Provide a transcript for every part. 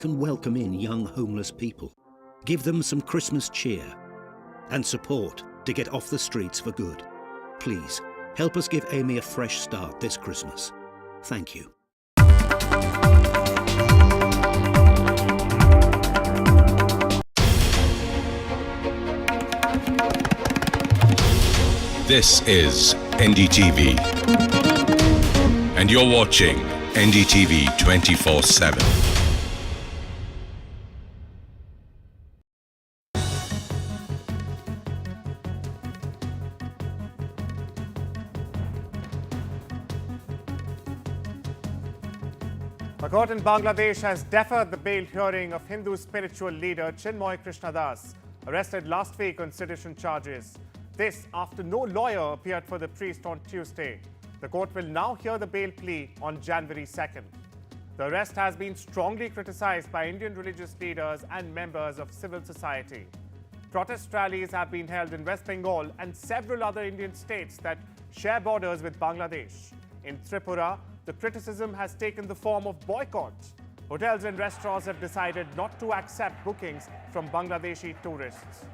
can welcome in young homeless people, give them some Christmas cheer and support to get off the streets for good. Please, help us give Amy a fresh start this Christmas. Thank you. This is NDTV, and you're watching NDTV 24/7. A court in Bangladesh has deferred the bail hearing of Hindu spiritual leader Chinmoy Krishnadas, arrested last week on sedition charges. This after no lawyer appeared for the priest on Tuesday. The court will now hear the bail plea on January 2nd. The arrest has been strongly criticized by Indian religious leaders and members of civil society. Protest rallies have been held in West Bengal and several other Indian states that share borders with Bangladesh. In Tripura, the criticism has taken the form of boycott. Hotels and restaurants have decided not to accept bookings from Bangladeshi tourists.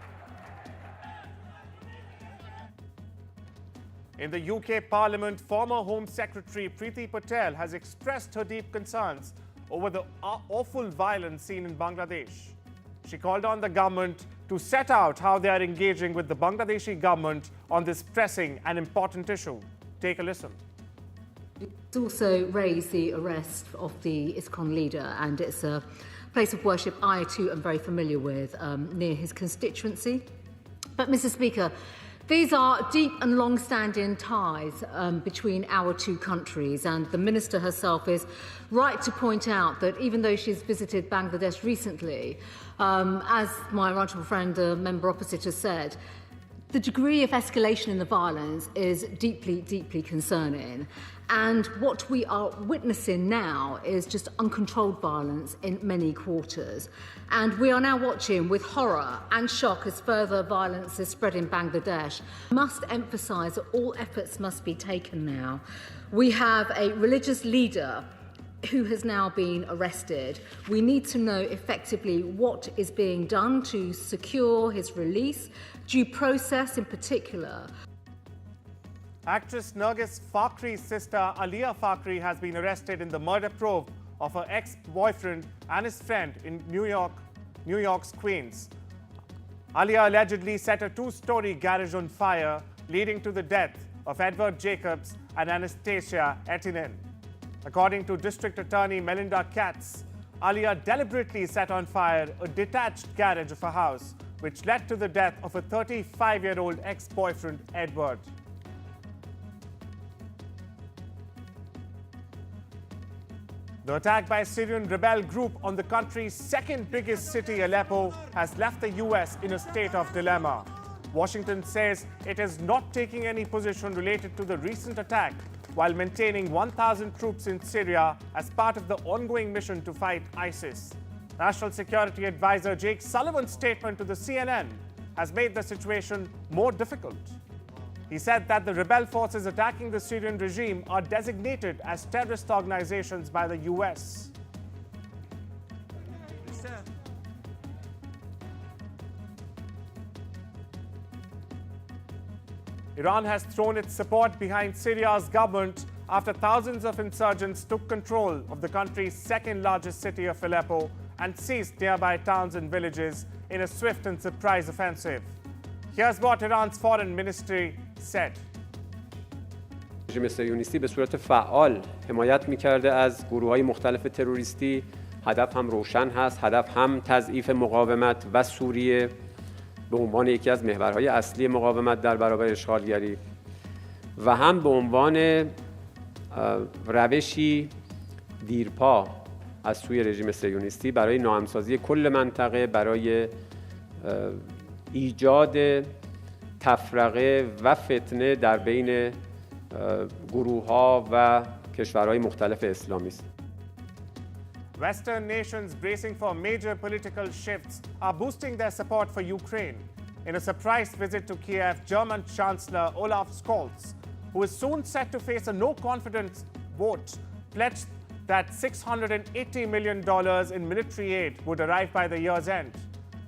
In the UK Parliament, former Home Secretary Priti Patel has expressed her deep concerns over the awful violence seen in Bangladesh. She called on the government to set out how they are engaging with the Bangladeshi government on this pressing and important issue. Take a listen. It's also raised the arrest of the ISKCON leader, and it's a place of worship I too am very familiar with, near his constituency. But Mr. Speaker, these are deep and long-standing ties between our two countries, and the Minister herself is right to point out that even though she's visited Bangladesh recently, as my honourable friend, the member opposite, has said, the degree of escalation in the violence is deeply, deeply concerning. And what we are witnessing now is just uncontrolled violence in many quarters. And we are now watching with horror and shock as further violence is spread in Bangladesh. I must emphasise that all efforts must be taken now. We have a religious leader who has now been arrested. We need to know effectively what is being done to secure his release, due process in particular. Actress Nargis Fakhri's sister Alia Fakhri has been arrested in the murder probe of her ex-boyfriend and his friend in New York's Queens. Alia allegedly set a two-story garage on fire, leading to the death of Edward Jacobs and Anastasia Etinen. According to District Attorney Melinda Katz, Alia deliberately set on fire a detached garage of a house, which led to the death of a 35-year-old ex-boyfriend, Edward. The attack by a Syrian rebel group on the country's second biggest city, Aleppo, has left the US in a state of dilemma. Washington says it is not taking any position related to the recent attack, while maintaining 1,000 troops in Syria as part of the ongoing mission to fight ISIS. National Security Advisor Jake Sullivan's statement to the CNN has made the situation more difficult. He said that the rebel forces attacking the Syrian regime are designated as terrorist organizations by the US. Iran has thrown its support behind Syria's government after thousands of insurgents took control of the country's second-largest city of Aleppo and seized nearby towns and villages in a swift and surprise offensive. Here's what Iran's foreign ministry said. رژیم صهیونیستی به صورت فعال حمایت می‌کرده از گروه‌های مختلف تروریستی. هدف هم روشن هست، هدف هم تضعیف مقاومت و سوریه به عنوان یکی از محورهای اصلی مقاومت در برابر اشغالگری و هم به عنوان روشی دیرپا از سوی رژیم صهیونیستی برای ناهمسازی کل منطقه، برای ایجاد تفرقه و فتنه در بین گروه‌ها و کشورهای مختلف اسلامی است. Western nations bracing for major political shifts are boosting their support for Ukraine. In a surprise visit to Kiev, German Chancellor Olaf Scholz, who is soon set to face a no-confidence vote, pledged that $680 million in military aid would arrive by the year's end.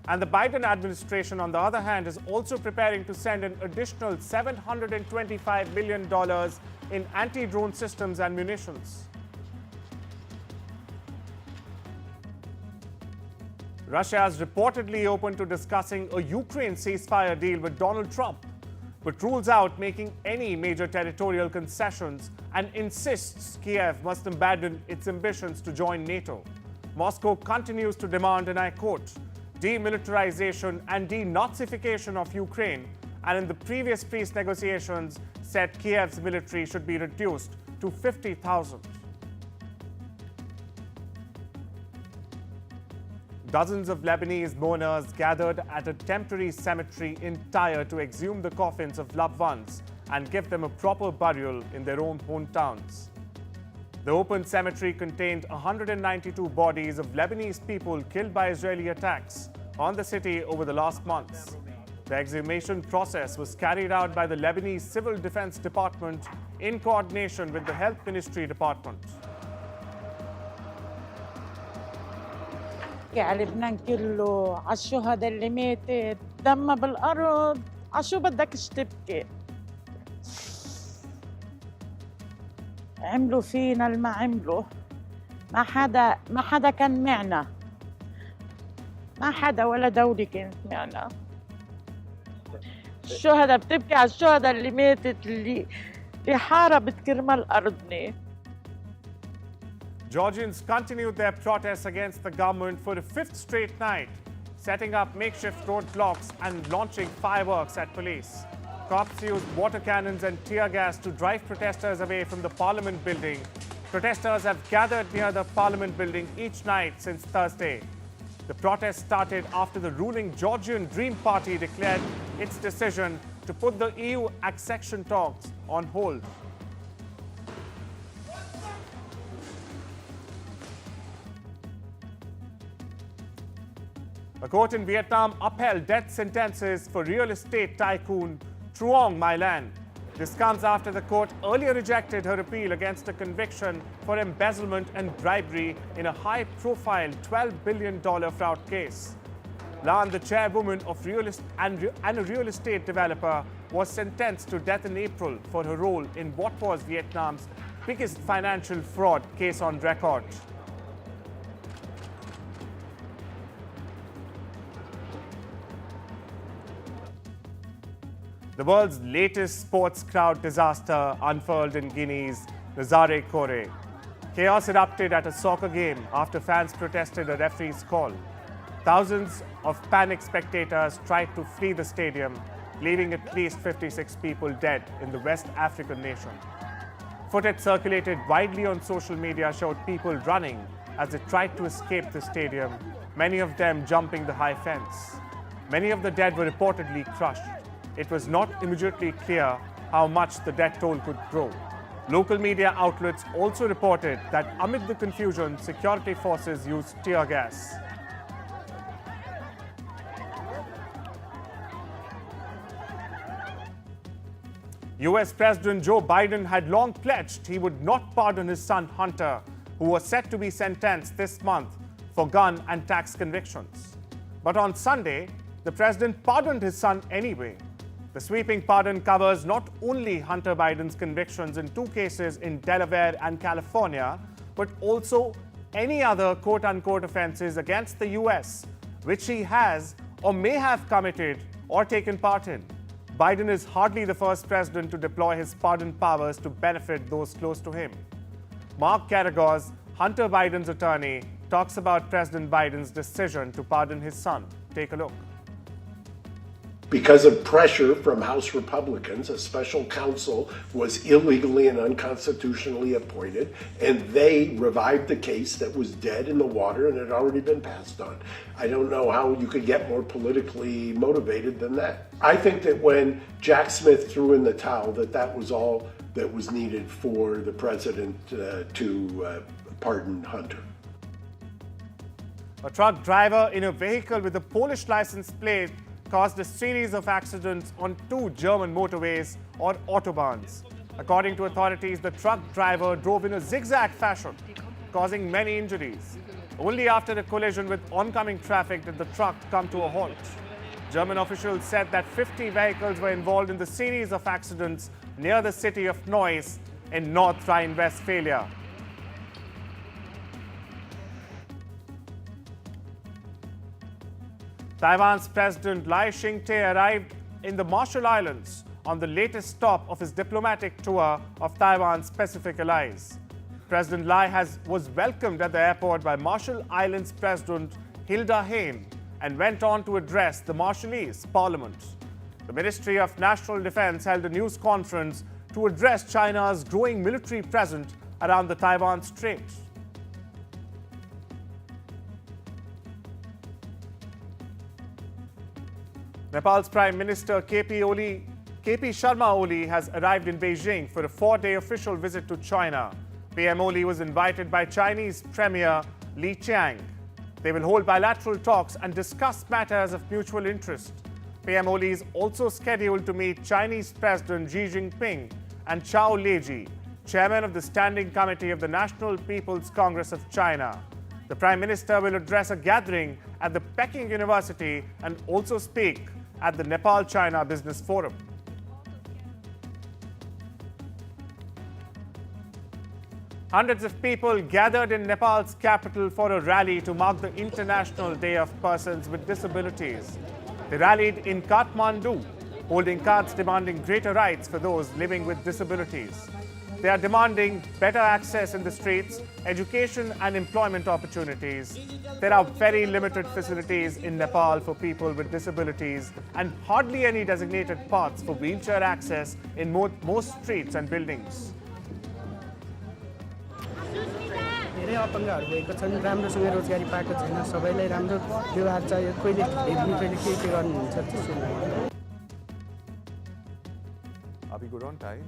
And the Biden administration, on the other hand, is also preparing to send an additional $725 million in anti-drone systems and munitions. Russia is reportedly open to discussing a Ukraine ceasefire deal with Donald Trump, but rules out making any major territorial concessions and insists Kiev must abandon its ambitions to join NATO. Moscow continues to demand, and I quote, demilitarization and denazification of Ukraine, and in the previous peace negotiations said Kiev's military should be reduced to 50,000. Dozens of Lebanese mourners gathered at a temporary cemetery in Tyre to exhume the coffins of loved ones and give them a proper burial in their own hometowns. The open cemetery contained 192 bodies of Lebanese people killed by Israeli attacks on the city over the last months. The exhumation process was carried out by the Lebanese Civil Defense Department in coordination with the Health Ministry Department. على لبنان كله على الشهداء اللي ماتت دم بالارض على شو بدك تبكي عملوا فينا اللي ما عملوا ما حدا كان معنا ما حدا ولا دولة كانت معنا الشهداء بتبكي على الشهداء اللي ماتت اللي حاربت كرمال أرضنا. Georgians continued their protests against the government for a fifth straight night, setting up makeshift roadblocks and launching fireworks at police. Cops used water cannons and tear gas to drive protesters away from the parliament building. Protesters have gathered near the parliament building each night since Thursday. The protest started after the ruling Georgian Dream Party declared its decision to put the EU accession talks on hold. A court in Vietnam upheld death sentences for real estate tycoon Truong My Lan. This comes after the court earlier rejected her appeal against a conviction for embezzlement and bribery in a high-profile $12 billion fraud case. Lan, the chairwoman of and a real estate developer, was sentenced to death in April for her role in what was Vietnam's biggest financial fraud case on record. The world's latest sports crowd disaster unfurled in Guinea's Nazare Kore. Chaos erupted at a soccer game after fans protested a referee's call. Thousands of panicked spectators tried to flee the stadium, leaving at least 56 people dead in the West African nation. Footage circulated widely on social media showed people running as they tried to escape the stadium, many of them jumping the high fence. Many of the dead were reportedly crushed. It was not immediately clear how much the death toll could grow. Local media outlets also reported that amid the confusion, security forces used tear gas. US President Joe Biden had long pledged he would not pardon his son Hunter, who was set to be sentenced this month for gun and tax convictions. But on Sunday, the president pardoned his son anyway. The sweeping pardon covers not only Hunter Biden's convictions in 2 cases in Delaware and California, but also any other quote-unquote offenses against the US, which he has or may have committed or taken part in. Biden is hardly the first president to deploy his pardon powers to benefit those close to him. Mark Garagos, Hunter Biden's attorney, talks about President Biden's decision to pardon his son. Take a look. Because of pressure from House Republicans, a special counsel was illegally and unconstitutionally appointed, and they revived the case that was dead in the water and had already been passed on. I don't know how you could get more politically motivated than that. I think that when Jack Smith threw in the towel, that was all that was needed for the president to pardon Hunter. A truck driver in a vehicle with a Polish license plate caused a series of accidents on 2 German motorways or autobahns. According to authorities, the truck driver drove in a zigzag fashion. causing many injuries. Only after a collision with oncoming traffic did the truck come to a halt. German officials said that 50 vehicles were involved in the series of accidents near the city of Neuss in North Rhine-Westphalia. Taiwan's President Lai Ching-te arrived in the Marshall Islands on the latest stop of his diplomatic tour of Taiwan's Pacific allies. President Lai was welcomed at the airport by Marshall Islands President Hilda Heyn and went on to address the Marshallese Parliament. The Ministry of National Defense held a news conference to address China's growing military presence around the Taiwan Strait. Nepal's Prime Minister KP Sharma Oli has arrived in Beijing for a 4-day official visit to China. PM Oli was invited by Chinese Premier Li Qiang. They will hold bilateral talks and discuss matters of mutual interest. PM Oli is also scheduled to meet Chinese President Xi Jinping and Zhao Leji, chairman of the Standing Committee of the National People's Congress of China. The Prime Minister will address a gathering at the Peking University and also speak at the Nepal-China Business Forum. Hundreds of people gathered in Nepal's capital for a rally to mark the International Day of Persons with Disabilities. They rallied in Kathmandu, holding cards demanding greater rights for those living with disabilities. They are demanding better access in the streets, education and employment opportunities. There are very limited facilities in Nepal for people with disabilities and hardly any designated paths for wheelchair access in most streets and buildings. धेरै अपङ्गहरू भएको छन् राम्रोसँग रोजगारी पाएको छैन सबैलाई राम्रो व्यवहार चाहियो कहिले हेर्नु कहिले के गर्नुहुन्छ त्यसो लाग्यो Are we good on time?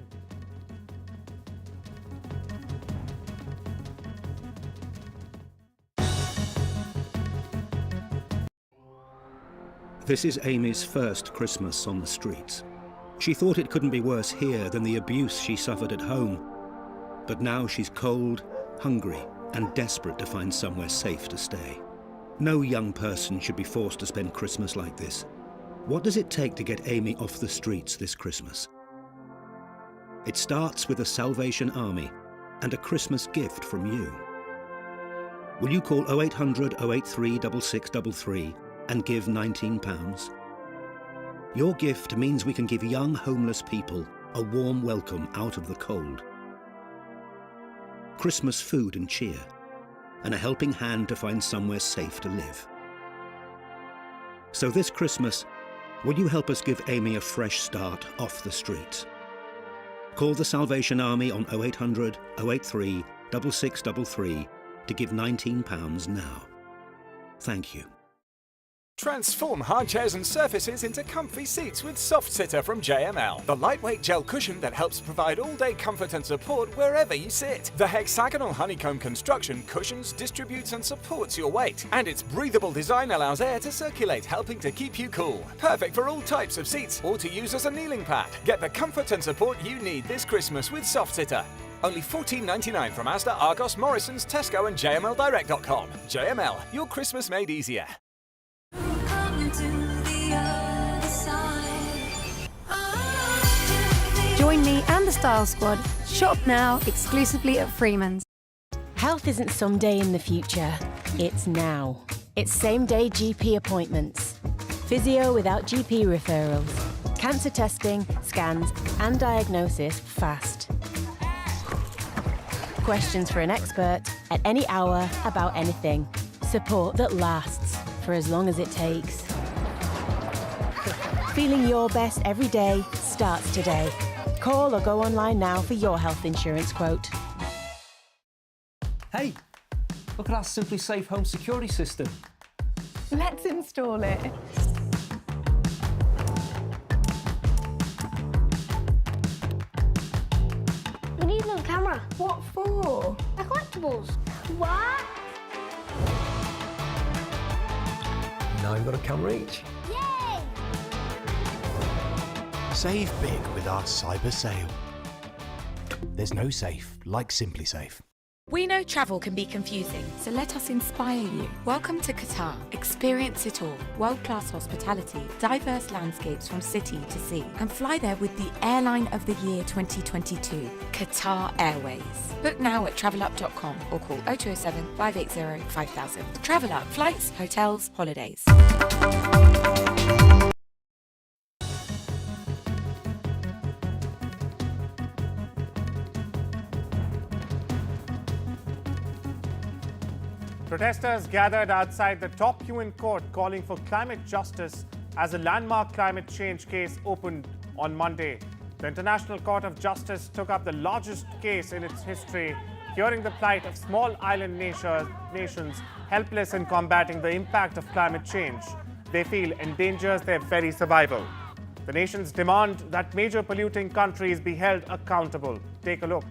This is Amy's first Christmas on the streets. She thought it couldn't be worse here than the abuse she suffered at home. But now she's cold, hungry, and desperate to find somewhere safe to stay. No young person should be forced to spend Christmas like this. What does it take to get Amy off the streets this Christmas? It starts with a Salvation Army and a Christmas gift from you. Will you call 0800 083 6633 and give £19? Your gift means we can give young homeless people a warm welcome out of the cold. Christmas food and cheer, and a helping hand to find somewhere safe to live. So this Christmas, will you help us give Amy a fresh start off the streets? Call the Salvation Army on 0800 083 6633 to give £19 now. Thank you. Transform hard chairs and surfaces into comfy seats with Soft Sitter from JML, the lightweight gel cushion that helps provide all-day comfort and support wherever you sit. The hexagonal honeycomb construction cushions, distributes and supports your weight, and its breathable design allows air to circulate, helping to keep you cool. Perfect for all types of seats or to use as a kneeling pad. Get the comfort and support you need this Christmas with Soft Sitter. Only $14.99 from Asda, Argos, Morrisons, Tesco and JMLDirect.com. JML, your Christmas made easier. Join me and the Style Squad. Shop now exclusively at Freeman's. Health isn't someday in the future, it's now. It's same-day GP appointments. Physio without GP referrals. Cancer testing, scans and diagnosis fast. Questions for an expert at any hour about anything. Support that lasts for as long as it takes. Feeling your best every day starts today. Call or go online now for your health insurance quote. Hey, look at our Simply Safe home security system. Let's install it. We need another camera. What for? They're collectibles. What? Now you've got a camera each. Yay! Save big with our cyber sale. There's no safe like Simply Safe. We know travel can be confusing, so let us inspire you. Welcome to Qatar. Experience it all. World-class hospitality, diverse landscapes from city to sea, and fly there with the Airline of the Year 2022, Qatar Airways. Book now at travelup.com or call 0207 580 5000. Travel Up, flights, hotels, holidays. Protesters gathered outside the top UN court calling for climate justice as a landmark climate change case opened on Monday. The International Court of Justice took up the largest case in its history, hearing the plight of small island nations helpless in combating the impact of climate change they feel endangers their very survival. The nations demand that major polluting countries be held accountable. Take a look.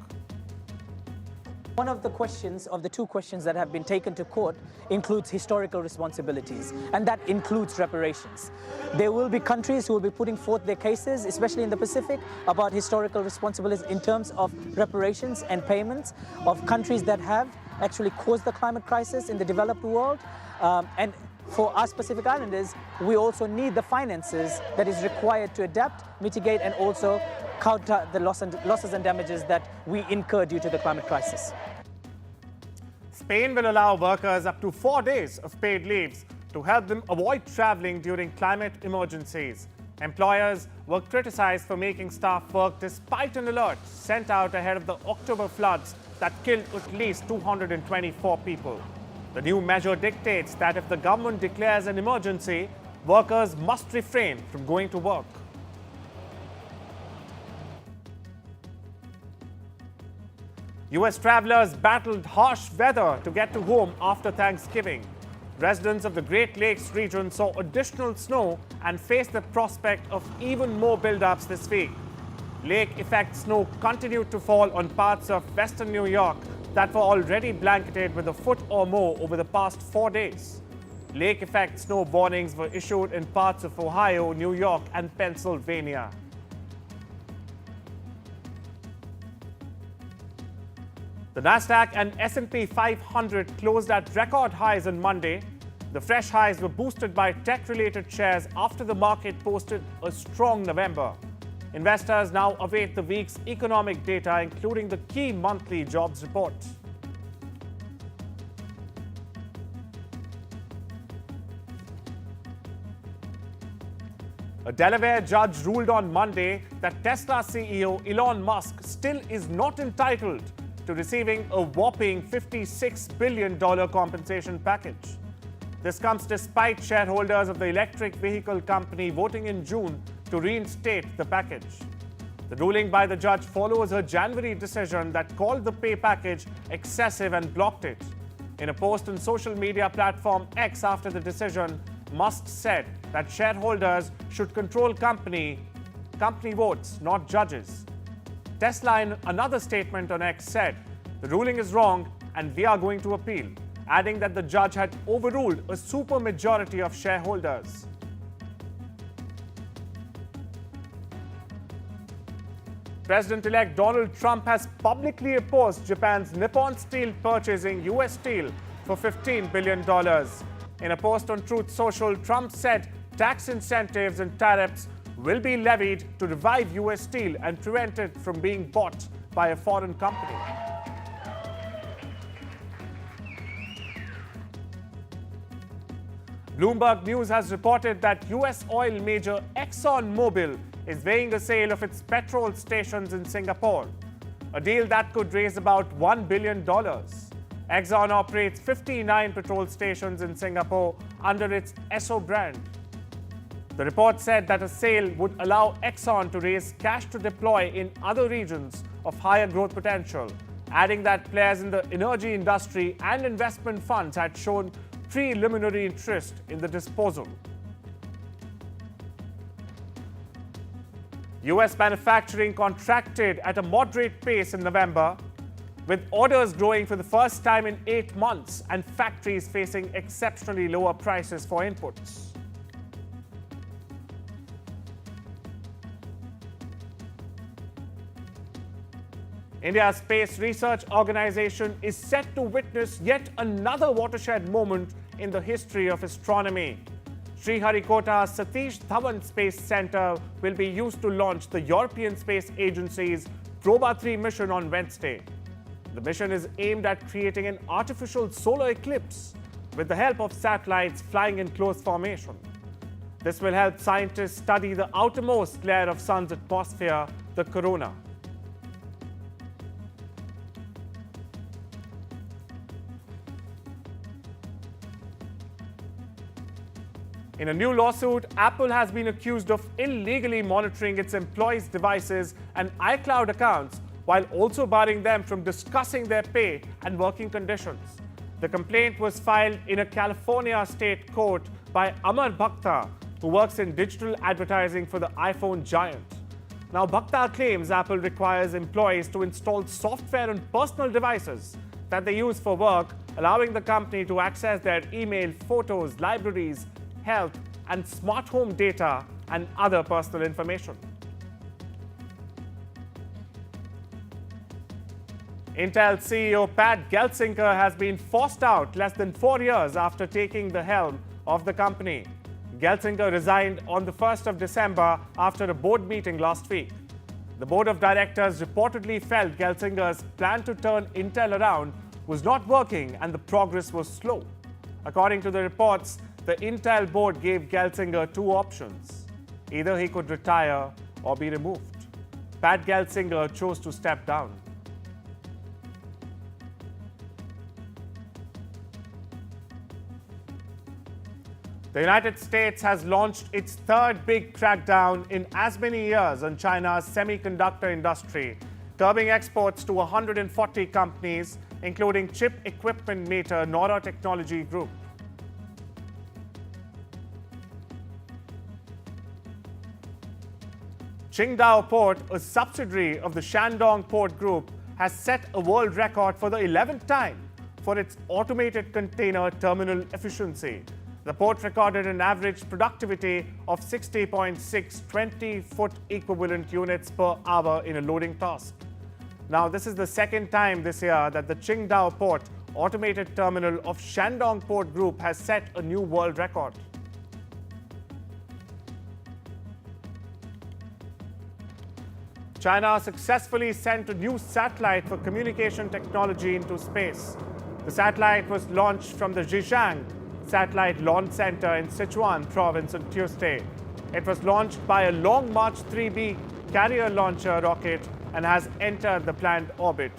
One of the questions, of the two questions that have been taken to court, includes historical responsibilities, and that includes reparations. There will be countries who will be putting forth their cases, especially in the Pacific, about historical responsibilities in terms of reparations and payments of countries that have actually caused the climate crisis in the developed world. And for us Pacific Islanders, we also need the finances that is required to adapt, mitigate, and also counter the losses and damages that we incur due to the climate crisis. Spain will allow workers up to 4 days of paid leaves to help them avoid traveling during climate emergencies. Employers were criticized for making staff work despite an alert sent out ahead of the October floods that killed at least 224 people. The new measure dictates that if the government declares an emergency, workers must refrain from going to work. US travelers battled harsh weather to get to home after Thanksgiving. Residents of the Great Lakes region saw additional snow and faced the prospect of even more buildups this week. Lake effect snow continued to fall on parts of western New York that were already blanketed with a foot or more over the past 4 days. Lake effect snow warnings were issued in parts of Ohio, New York, and Pennsylvania. The Nasdaq and S&P 500 closed at record highs on Monday. The fresh highs were boosted by tech-related shares after the market posted a strong November. Investors now await the week's economic data, including the key monthly jobs report. A Delaware judge ruled on Monday that Tesla CEO Elon Musk still is not entitled to receiving a whopping $56 billion compensation package. This comes despite shareholders of the electric vehicle company voting in June to reinstate the package. The ruling by the judge follows a January decision that called the pay package excessive and blocked it. In a post on social media platform X after the decision, Musk said that shareholders should control company votes, not judges. Tesla, in another statement on X, said, "The ruling is wrong and we are going to appeal," adding that the judge had overruled a supermajority of shareholders. President-elect Donald Trump has publicly opposed Japan's Nippon Steel purchasing U.S. steel for $15 billion. In a post on Truth Social, Trump said tax incentives and tariffs will be levied to revive U.S. steel and prevent it from being bought by a foreign company. Bloomberg News has reported that U.S. oil major ExxonMobil is weighing a sale of its petrol stations in Singapore, a deal that could raise about $1 billion. Exxon operates 59 petrol stations in Singapore under its Esso brand. The report said that a sale would allow Exxon to raise cash to deploy in other regions of higher growth potential, adding that players in the energy industry and investment funds had shown preliminary interest in the disposal. US manufacturing contracted at a moderate pace in November, with orders growing for the first time in 8 months and factories facing exceptionally lower prices for inputs. India's space research organization is set to witness yet another watershed moment in the history of astronomy. Sriharikota's Satish Dhawan Space Center will be used to launch the European Space Agency's PROBA-3 mission on Wednesday. The mission is aimed at creating an artificial solar eclipse with the help of satellites flying in close formation. This will help scientists study the outermost layer of Sun's atmosphere, the corona. In a new lawsuit, Apple has been accused of illegally monitoring its employees' devices and iCloud accounts while also barring them from discussing their pay and working conditions. The complaint was filed in a California state court by Amar Bhakta, who works in digital advertising for the iPhone giant. Now, Bhakta claims Apple requires employees to install software on personal devices that they use for work, allowing the company to access their email, photos, libraries, health, and smart home data and other personal information. Intel CEO Pat Gelsinger has been forced out less than 4 years after taking the helm of the company. Gelsinger resigned on the 1st of December after a board meeting last week. The board of directors reportedly felt Gelsinger's plan to turn Intel around was not working and the progress was slow. According to the reports, the Intel board gave Gelsinger two options. Either he could retire or be removed. Pat Gelsinger chose to step down. The United States has launched its third big crackdown in as many years on China's semiconductor industry, curbing exports to 140 companies, including chip equipment maker Nora Technology Group. Qingdao Port, a subsidiary of the Shandong Port Group, has set a world record for the 11th time for its automated container terminal efficiency. The port recorded an average productivity of 60.6 20-foot equivalent units per hour in a loading task. Now, this is the second time this year that the Qingdao Port automated terminal of Shandong Port Group has set a new world record. China successfully sent a new satellite for communication technology into space. The satellite was launched from the Zhejiang Satellite Launch Center in Sichuan province on Tuesday. It was launched by a Long March 3B carrier launcher rocket and has entered the planned orbit.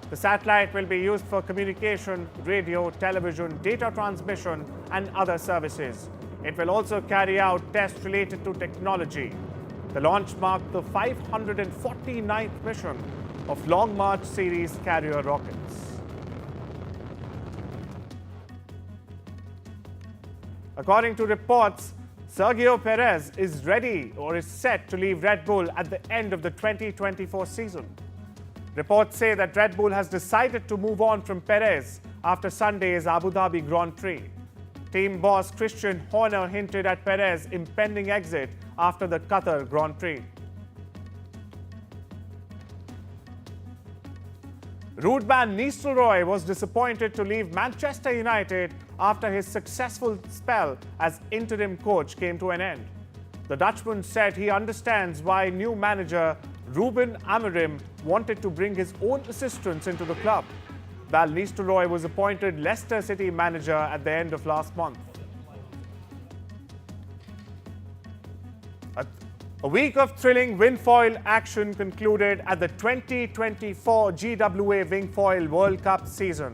The satellite will be used for communication, radio, television, data transmission, and other services. It will also carry out tests related to technology. The launch marked the 549th mission of Long March series carrier rockets. According to reports, Sergio Perez is ready or is set to leave Red Bull at the end of the 2024 season. Reports say that Red Bull has decided to move on from Perez after Sunday's Abu Dhabi Grand Prix. Team boss Christian Horner hinted at Perez's impending exit after the Qatar Grand Prix. Ruudman Nistelrooy was disappointed to leave Manchester United after his successful spell as interim coach came to an end. The Dutchman said he understands why new manager Ruben Amorim wanted to bring his own assistants into the club. Van Nistelrooy was appointed Leicester City manager at the end of last month. A week of thrilling wingfoil action concluded at the 2024 GWA Wingfoil World Cup season.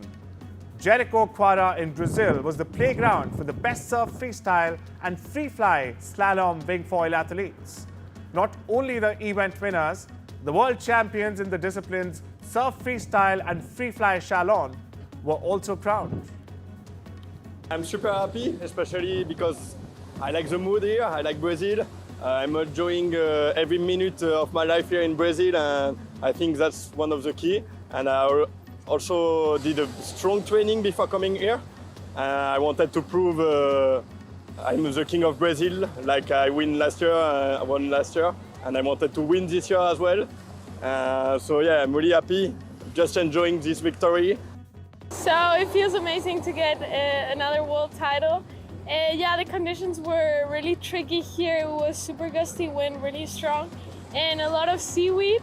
Jericoacoara in Brazil was the playground for the best surf freestyle and free fly slalom wingfoil athletes. Not only the event winners, the world champions in the disciplines surf freestyle and free fly slalom were also crowned. I'm super happy, especially because I like the mood here, I like Brazil. I'm enjoying every minute of my life here in Brazil, and I think that's one of the key. And I also did a strong training before coming here. I wanted to prove I'm the king of Brazil, like I won last year, and I wanted to win this year as well. So yeah, I'm really happy, just enjoying this victory. So it feels amazing to get another world title. Yeah, the conditions were really tricky here. It was super gusty wind, really strong, and a lot of seaweed.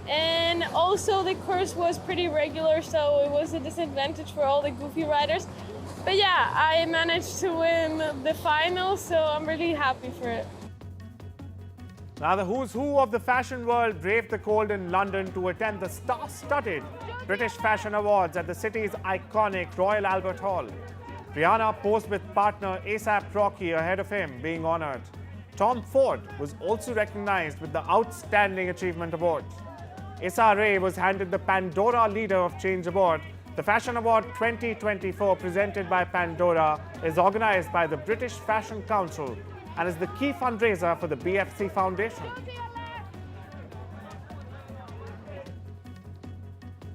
And also the course was pretty regular, so it was a disadvantage for all the goofy riders. But yeah, I managed to win the final, so I'm really happy for it. Now the who's who of the fashion world braved the cold in London to attend the star-studded British Fashion Awards at the city's iconic Royal Albert Hall. Rihanna posed with partner A$AP Rocky ahead of him, being honoured. Tom Ford was also recognised with the Outstanding Achievement Award. Issa Rae was handed the Pandora Leader of Change Award. The Fashion Award 2024, presented by Pandora, is organised by the British Fashion Council and is the key fundraiser for the BFC Foundation.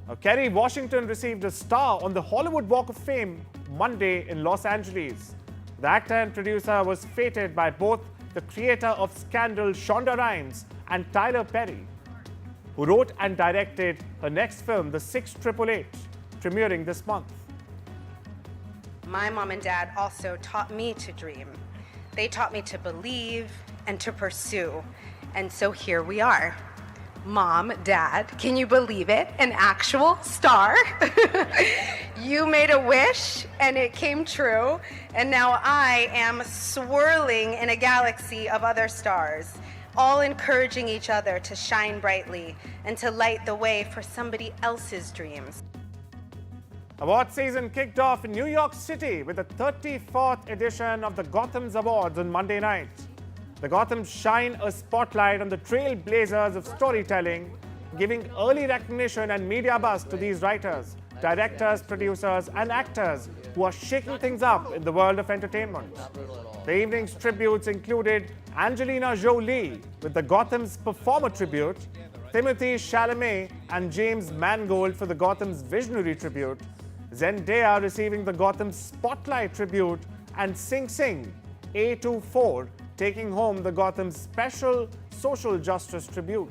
Now, Kerry Washington received a star on the Hollywood Walk of Fame Monday in Los Angeles. The actor and producer was feted by both the creator of Scandal, Shonda Rhimes, and Tyler Perry, who wrote and directed her next film, The 688, premiering this month. My mom and dad also taught me to dream. They taught me to believe and to pursue. And so here we are. Mom, Dad, can you believe it? An actual star? You made a wish and it came true. And now I am swirling in a galaxy of other stars, all encouraging each other to shine brightly and to light the way for somebody else's dreams. Award season kicked off in New York City with the 34th edition of the Gotham Awards on Monday night. The Gothams shine a spotlight on the trailblazers of storytelling, giving early recognition and media buzz to these writers, directors, producers, and actors who are shaking things up in the world of entertainment. The evening's tributes included Angelina Jolie with the Gotham's Performer Tribute, Timothée Chalamet and James Mangold for the Gotham's Visionary Tribute, Zendaya receiving the Gotham Spotlight Tribute, and Sing Sing A24 taking home the Gotham Special Social Justice Tribute.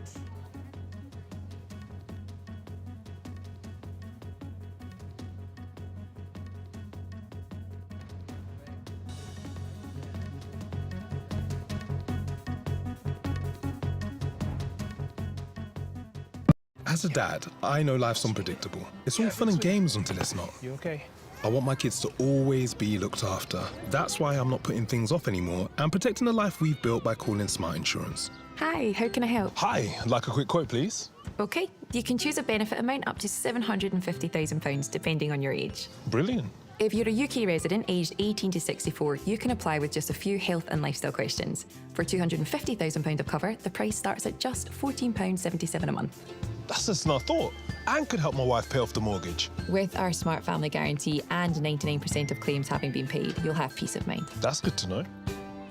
As a dad, I know life's unpredictable. It's all fun and games until it's not. You okay? I want my kids to always be looked after. That's why I'm not putting things off anymore and protecting the life we've built by calling Smart Insurance. Hi, how can I help? Hi, I'd like a quick quote, please. Okay, you can choose a benefit amount up to £750,000 depending on your age. Brilliant. If you're a UK resident aged 18 to 64, you can apply with just a few health and lifestyle questions. For £250,000 of cover, the price starts at just £14.77 a month. That's less than I thought, and could help my wife pay off the mortgage. With our Smart Family Guarantee and 99% of claims having been paid, you'll have peace of mind. That's good to know.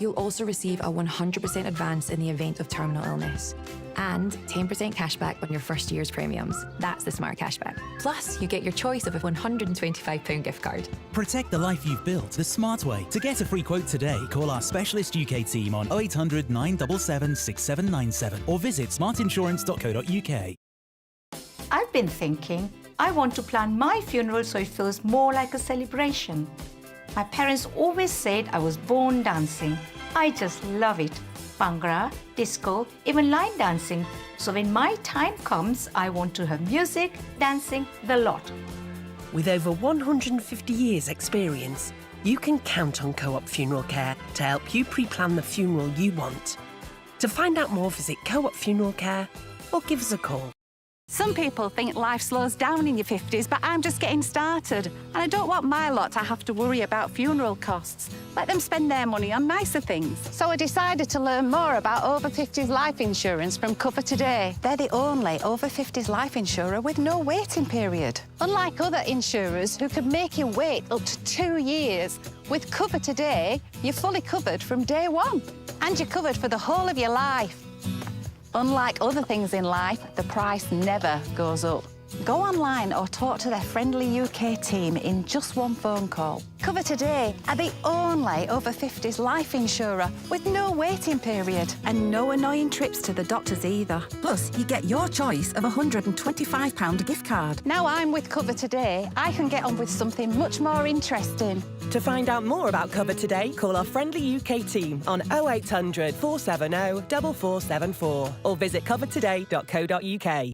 You'll also receive a 100% advance in the event of terminal illness and 10% cashback on your first year's premiums. That's the Smart Cashback. Plus, you get your choice of a £125 gift card. Protect the life you've built the smart way. To get a free quote today, call our specialist UK team on 0800 977 6797 or visit smartinsurance.co.uk. I've been thinking, I want to plan my funeral so it feels more like a celebration. My parents always said I was born dancing. I just love it. Bhangra, disco, even line dancing. So when my time comes, I want to have music, dancing, the lot. With over 150 years experience, you can count on Co-op Funeral Care to help you pre-plan the funeral you want. To find out more, visit Co-op Funeral Care or give us a call. Some people think life slows down in your 50s, but I'm just getting started. And I don't want my lot to have to worry about funeral costs. Let them spend their money on nicer things. So I decided to learn more about over 50s life insurance from Cover Today. They're the only over 50s life insurer with no waiting period. Unlike other insurers who can make you wait up to 2 years, with Cover Today, you're fully covered from day one. And you're covered for the whole of your life. Unlike other things in life, the price never goes up. Go online or talk to their friendly UK team in just one phone call. Cover Today are the only over 50s life insurer with no waiting period. And no annoying trips to the doctors either. Plus, you get your choice of a £125 gift card. Now I'm with Cover Today, I can get on with something much more interesting. To find out more about Cover Today, call our friendly UK team on 0800 470 4474 or visit covertoday.co.uk.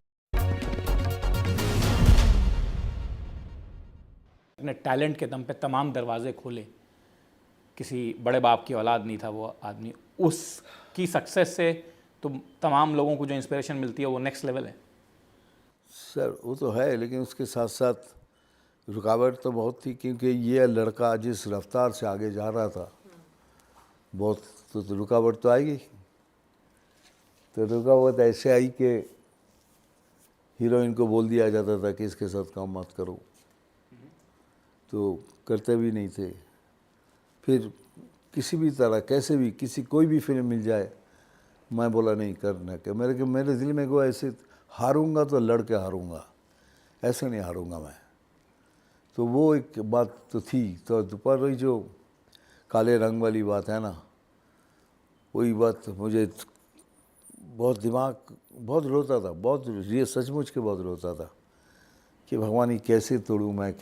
अपने talent के दम पे तमाम दरवाजे खोले। किसी बड़े बाप की औलाद नहीं था वो आदमी, उसकी सक्सेस से तो तमाम लोगों को जो इंस्पिरेशन मिलती है वो नेक्स्ट लेवल है। सर वो तो है, लेकिन उसके साथ साथ रुकावट तो बहुत थी, क्योंकि ये लड़का जिस रफ्तार से आगे जा रहा था बहुत, तो रुकावट तो आएगी। तो रुकावट ऐसे आई कि हीरोइन को बोल दिया जाता था कि इसके साथ काम मत करो, तो करते भी नहीं थे। फिर किसी भी तरह कैसे भी कोई भी फिल्म मिल जाए, मैं बोला नहीं करना कि मेरे दिल में को ऐसे हारूंगा तो लड़ के हारूंगा, ऐसे नहीं हारूंगा मैं। तो वो एक बात तो थी। तो दोपहर वही जो काले रंग वाली बात है ना, वही बात मुझे बहुत दिमाग बहुत रोता था, बहुत ये सचमुच के बहुत रोता था कि भगवान ये कैसे तोड़ूं मैं,